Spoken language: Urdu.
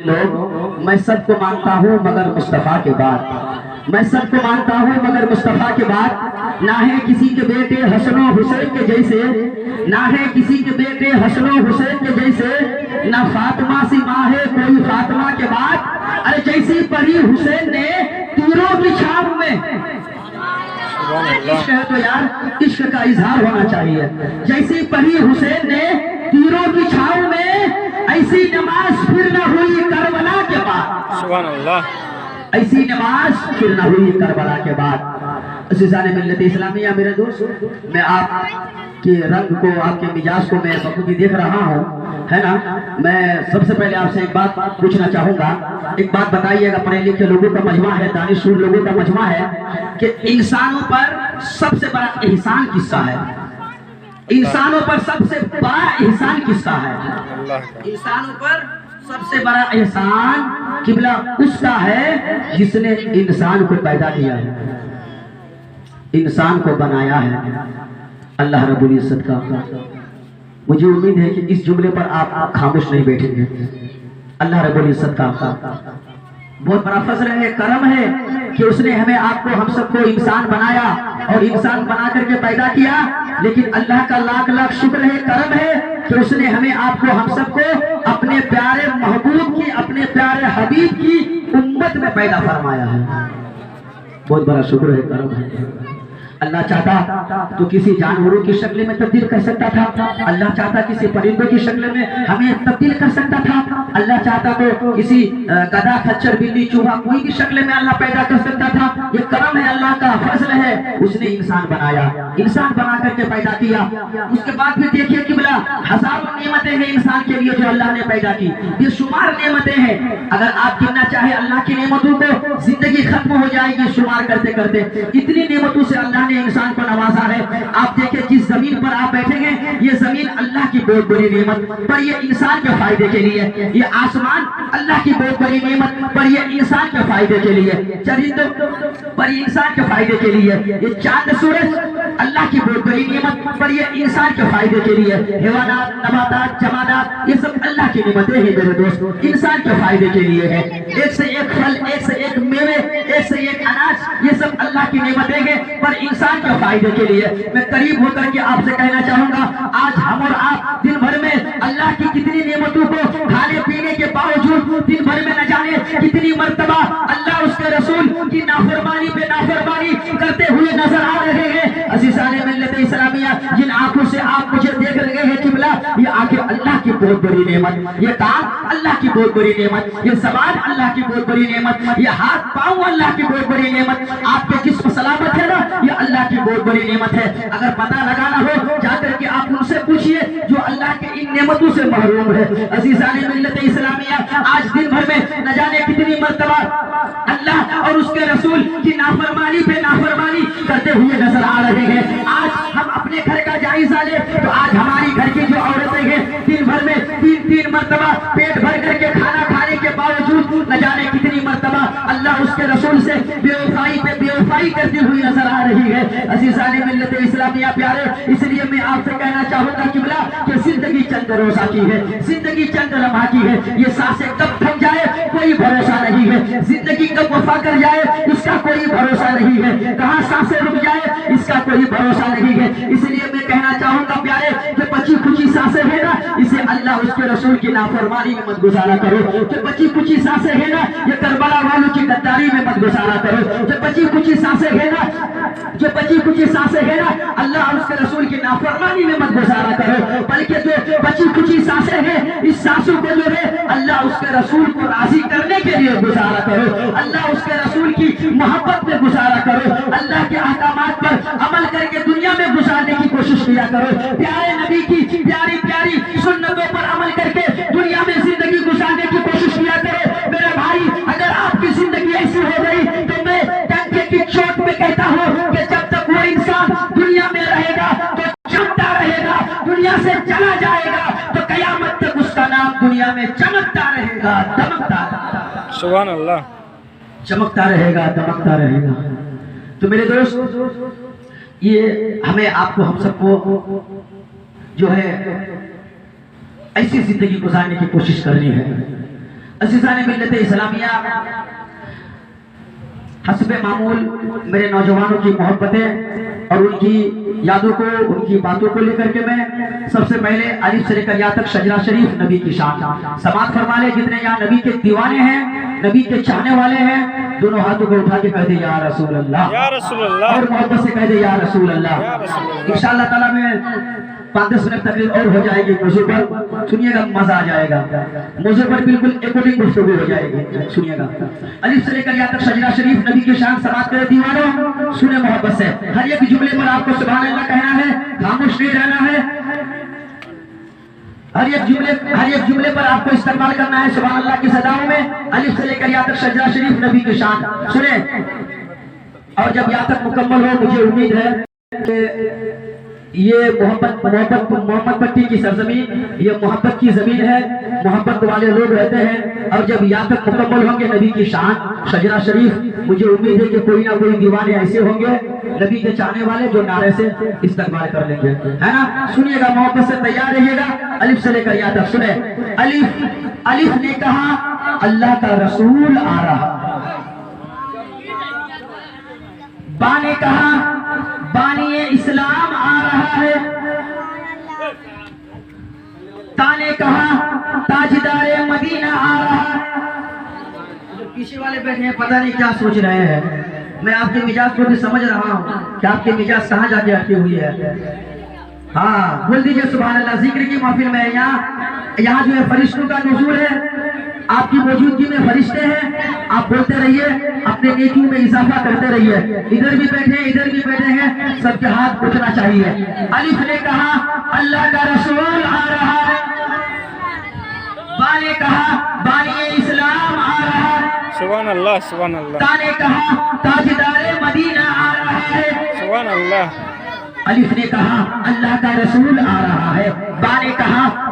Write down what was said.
لوگ میں سب کو مانتا ہوں مگر مصطفیٰ کے بعد، میں سب کو مانتا ہوں مگر مصطفیٰ کے بعد، نہ ہے کسی کے بیٹے حسن و حسین کے جیسے، نہ ہے کسی کے بیٹے حسن و حسین کے جیسے، نہ فاطمہ سی ماں ہے کوئی فاطمہ کے بعد، ارے جیسی پڑھی حسین نے تیروں کی چھاؤں میں، عشق ہے تو یار عشق کا اظہار ہونا چاہیے، جیسی پڑھی حسین نے تیروں کی چھاؤں میں، ایسی نماز پھر نہ ہوئی کربلا کے بعد، سبحان اللہ، ایسی نماز پھر نہ ہوئی کربلا کے بعد۔ عزیزان ملت اسلامیہ، میرے دوست، میں آپ کے رنگ کو، آپ کے مزاج کو میں بخوبی دیکھ رہا ہوں، ہے نا۔ میں سب سے پہلے آپ سے ایک بات پوچھنا چاہوں گا، ایک بات بتائیے گا، پڑھے لکھے لوگوں کا مجمع ہے، دانشور لوگوں کا مجمع ہے، کہ انسانوں پر سب سے بڑا احسان کس کا ہے؟ انسانوں پر سب سے بڑا احسان کس کا ہے؟ انسانوں پر سب سے بڑا احسان قبلہ اس کا ہے جس نے انسان کو پیدا کیا ہے، انسان کو بنایا ہے، اللہ رب العزت کا۔ مجھے امید ہے کہ اس جملے پر آپ خاموش نہیں بیٹھیں گے۔ اللہ رب العزت کا بہت بڑا فضل ہے، کرم ہے کہ اس نے ہمیں، آپ کو، ہم سب کو انسان بنایا اور انسان بنا کر کے پیدا کیا، لیکن اللہ کا لاکھ لاکھ شکر ہے، کرم ہے کہ اس نے ہمیں، آپ کو، ہم سب کو اپنے پیارے محبوب کی، اپنے پیارے حبیب کی امت میں پیدا فرمایا ہے۔ بہت بڑا شکر ہے، کرم ہے۔ اللہ چاہتا تو کسی جانوروں کی شکل میں تبدیل کر سکتا تھا، اللہ چاہتا کسی پرندوں کی شکل میں ہمیں تبدیل کر سکتا تھا، اللہ چاہتا تو کسی گدھا، خچر، بلی، چوہا، کوئی بھی شکل میں اللہ پیدا کر سکتا تھا۔ یہ کرم ہے، اللہ کا فضل ہے، اس نے انسان بنایا، انسان بنا کر کے پیدا کیا۔ اس کے بعد بھی دیکھیے قبلہ، ہزاروں نعمتیں ہیں انسان کے لیے جو اللہ نے پیدا کی، بے شمار نعمتیں ہیں، اگر آپ گننا چاہیں اللہ کی نعمتوں کو زندگی ختم ہو جائے گی شمار کرتے کرتے، اتنی نعمتوں سے اللہ نے انسان کو نوازا ہے۔ آپ دیکھیں جس زمین پر آپ بیٹھے ہیں، یہ زمین اللہ کی بہت بڑی نعمت، پر یہ انسان کے فائدے کے لیے، یہ آسمان اللہ کی بہت بڑی نعمت، پر یہ انسان کے فائدے کے لیے، چرندوں پر یہ انسان کے فائدے کے لیے، یہ چاند سورج اللہ کی بہت بڑی نعمت، پر یہ انسان کے فائدے کے لیے، حیوانات، نباتات، جمادات، یہ سب اللہ کی نعمتیں ہیں میرے دوست، انسان کے فائدے کے لیے ہے۔ ایک سے ایک پھل، ایک سے ایک میوے، ایک سے ایک اناج، یہ سب اللہ کی نعمتیں ہیں، پر انسان کے فائدے کے لیے۔ میں قریب ہو کر کے آپ سے کہنا چاہوں گا، آج ہم اور آپ دن بھر میں اللہ کی کتنی نعمتوں کو کھانے پینے کے باوجود دن بھر میں نہ جانے کتنی مرتبہ اللہ اس کے رسول کی نافرمانی پہ نافرمانی کرتے ہوئے نظر آ رہے ہیں۔ عزیزان ملت اسلامیہ، جن آنکھوں سے آپ مجھے دیکھ رہے ہیں قبلہ، یہ آنکھیں اللہ کی بہت بڑی نعمت، یہ کان اللہ کی بہت بڑی نعمت، یہ زبان اللہ کی بہت بڑی نعمت، یہ ہاتھ پاؤں اللہ کی بہت بڑی نعمت، آپ کے جسم سلامت ہے نا، یہ اللہ کی بہت بڑی نعمت ہے۔ اگر پتہ لگانا ہو، جا کر کے آپ ان سے پوچھئے جو اللہ کے ان نعمتوں سے محروم ہے۔ عزیزان ملت اسلامیہ، آج دن بھر میں نہ جانے کتنی مرتبہ اللہ اور اس کے رسول کی نافرمانی پہ نافرمانی کرتے ہوئے نظر آ رہے ہیں۔ آج ہم اپنے گھر کا جائزہ لیں تو آج ہماری گھر کی جو عورتیں ہیں دن بھر میں تین مرتبہ پیٹ بھر کر کے کھانا کھانے کے باوجود نہ جانے کتنی مرتبہ اللہ اس کے رسول سے بے وفائی پہ بے وفائی کرتی ہوئی نظر آ رہی ہے۔ عزیزان ملت اسلامیہ پیارے، اس لیے میں آپ سے کہنا چاہوں گا قبلہ کہ زندگی چند روزہ کی ہے، زندگی چند لمحہ کی ہے، یہ سانسیں کب تھم جائے کوئی بھروسہ نہیں ہے، زندگی کب وفا کر جائے اس کا کوئی بھروسہ نہیں ہے، کہاں سانسیں رک جائے اس کا کوئی بھروسہ نہیں ہے۔ اس لیے میں کہنا چاہوں گا پیارے کہ بچی کچی سانسیں ہے نا، اسے اللہ اس کے رسول کی نافرمانی میں مت گزارا کرو، کہ بچی کچی سانسیں ہے نا، یہ کربلا والوں کی غداری میں مت گزارا کرو، جو بچی کچی سانسیں ہے نا، جو بچی کچی سانسیں ہے نا، اللہ اور اس کے رسول کی نافرمانی میں مت گزارا کرو، بلکہ جو بچی کچی سانسیں ہیں اس سانسوں کو جو ہے اللہ اس کے رسول کو راضی کرنے کے لیے گزارا کرو، اللہ اس کے رسول کی محبت میں گزارا کرو، اللہ کے احکامات پر عمل کر کے دنیا میں گزارنے کی کوشش کیا کرو، پیارے نبی کی پیاری پیاری سنتوں پر عمل کر کے دنیا میں زندگی گزارنے کی کوشش کیا کرو۔ میرے بھائی، اگر آپ کی زندگی ایسی ہو گئی تو میں ڈنکے کی چوٹ پہ کہتا ہوں کہ جب تک وہ انسان دنیا میں رہے گا تو چمکتا رہے گا، دنیا سے چلا جائے گا تو قیامت تک اس کا نام دنیا میں چمکتا رہے گا، دمکتا رہے گا، سبحان اللہ، چمکتا رہے گا، دمکتا رہے گا۔ تو میرے دوست، یہ ہمیں، آپ کو، ہم سب کو جو ہے ایسی زندگی گزارنے کی کوشش کرنی ہے۔ عزیزان ملت اسلامیہ، حسب معمول میرے نوجوانوں کی محبتیں اور ان کی یادوں کو، ان کی باتوں کو لے کر کے میں سب سے پہلے الف سے لے کر یا تک شجرہ شریف نبی کی شان سماعت فرما لے۔ جتنے یہاں نبی کے دیوانے ہیں، نبی کے چاہنے والے ہیں، دونوں ہاتھوں کو اٹھا کے کہہ دے یا رسول اللہ، یا رسول اللہ، اور محبت سے کہہ دے یا رسول اللہ۔ انشاءاللہ تعالیٰ میں 5-10 منٹ تقریر اور ہو جائے گی موضوع پر، سنیے گا مزہ آ جائے گا، موضوع پر بالکل ایکوڈنگ گفتگو ہو جائے گی، سنیے گا۔ الف سے لے کر یا تک شجرہ شریف نبی کی شان سماعت کرے دیوانوں، سنے محبت سے، ہر ایک جملے پر آپ کو سبحان اللہ کہنا ہے، خاموش نہیں رہنا ہے، ہر ایک جملے پر آپ کو استعمال کرنا ہے سبحان اللہ کی صداؤں میں۔ الف سے لے کر یا تک شجرہ شریف نبی کی شان سنیں، اور جب یا تک مکمل ہو مجھے امید ہے کہ یہ محمد پٹی کی سرزمین، یہ محبت کی زمین ہے، محبت والے لوگ رہتے ہیں، اور جب یا تک مکمل ہوں گے نبی کی شان شجرہ شریف، مجھے امید ہے کہ کوئی نہ کوئی دیوانے ایسے ہوں گے نبی کے چاہنے والے جو نعرے سے استقبال کر لیں گے، ہے نا؟ سنیے گا، محبت سے تیار رہیے گا۔ الف سے لے کر یا تک سنیں۔ الف نے کہا اللہ کا رسول آ رہا، با نے کہا بانی اسلام آ رہا ہے، تا نے کہا تاجدار مدینہ آ رہا ہے۔ جو پیچھے والے بیٹھے ہیں پتہ نہیں کیا سوچ رہے ہیں، میں آپ کے مزاج کو بھی سمجھ رہا ہوں کہ آپ کے مزاج کہاں جا کے اٹکی ہوئی ہے۔ ہاں بول دیجئے سبحان اللہ۔ ذکر کی محفل میں یہاں جو ہے فرشتوں کا نزول ہے، آپ کی موجودگی میں فرشتے ہیں، آپ بولتے رہیے، اپنے نیکیوں میں اضافہ کرتے رہیے، ادھر بھی بیٹھے ادھر بھی بیٹھے ہیں، سب کے ہاتھ اٹھنا چاہیے۔ الف نے کہا اللہ کا رسول آ رہا ہے، با نے کہا بانی اسلام آ رہا ہے، سبحان اللہ، سبحان اللہ، تا نے کہا تاجدار مدینہ آ رہا ہے، سبحان اللہ۔ الف نے کہا اللہ کا رسول آ رہا ہے، با نے کہا